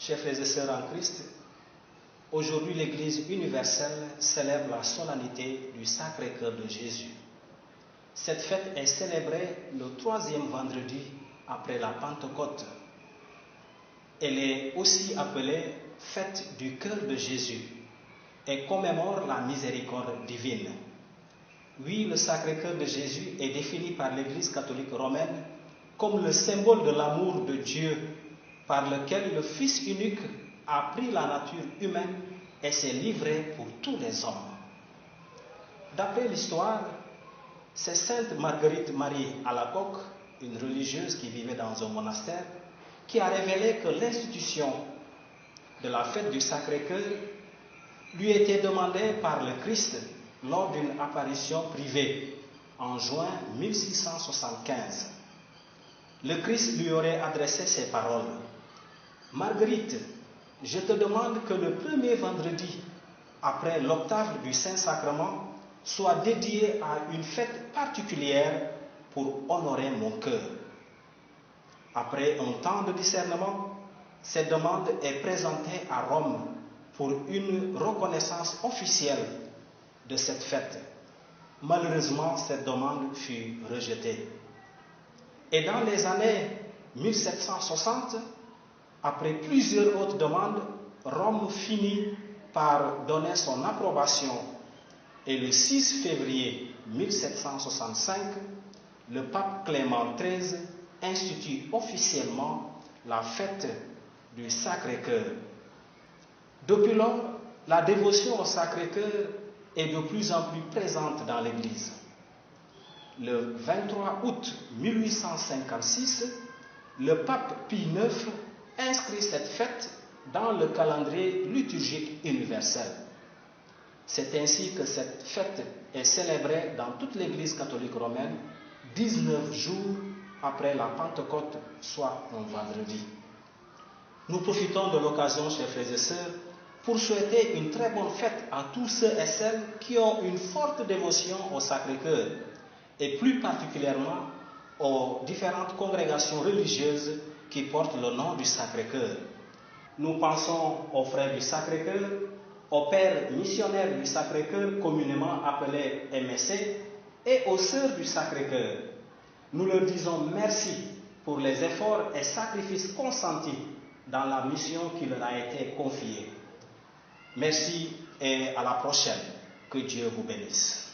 Chers frères et sœurs en Christ, aujourd'hui l'Église universelle célèbre la solennité du Sacré-Cœur de Jésus. Cette fête est célébrée le 3e vendredi après la Pentecôte. Elle est aussi appelée fête du cœur de Jésus et commémore la miséricorde divine. Oui, le Sacré-Cœur de Jésus est défini par l'Église catholique romaine comme le symbole de l'amour de Dieu par lequel le Fils unique a pris la nature humaine et s'est livré pour tous les hommes. D'après l'histoire, c'est Sainte Marguerite Marie Alacoque, une religieuse qui vivait dans un monastère, qui a révélé que l'institution de la fête du Sacré-Cœur lui était demandée par le Christ lors d'une apparition privée en juin 1675. Le Christ lui aurait adressé ces paroles: « Marguerite, je te demande que le premier vendredi après l'octave du Saint-Sacrement soit dédié à une fête particulière pour honorer mon cœur. » Après un temps de discernement, cette demande est présentée à Rome pour une reconnaissance officielle de cette fête. Malheureusement, cette demande fut rejetée. Et dans les années 1760, après plusieurs autres demandes, Rome finit par donner son approbation. Et le 6 février 1765, le pape Clément XIII institue officiellement la fête du Sacré-Cœur. Depuis lors, la dévotion au Sacré-Cœur est de plus en plus présente dans l'Église. Le 23 août 1856, le pape Pie IX inscrit cette fête dans le calendrier liturgique universel. C'est ainsi que cette fête est célébrée dans toute l'Église catholique romaine 19 jours après la Pentecôte, soit un vendredi. Nous profitons de l'occasion, chers frères et sœurs, pour souhaiter une très bonne fête à tous ceux et celles qui ont une forte dévotion au Sacré-Cœur, et plus particulièrement aux différentes congrégations religieuses qui portent le nom du Sacré-Cœur. Nous pensons aux frères du Sacré-Cœur, aux pères missionnaires du Sacré-Cœur, communément appelés MSC, et aux sœurs du Sacré-Cœur. Nous leur disons merci pour les efforts et sacrifices consentis dans la mission qui leur a été confiée. Merci et à la prochaine. Que Dieu vous bénisse.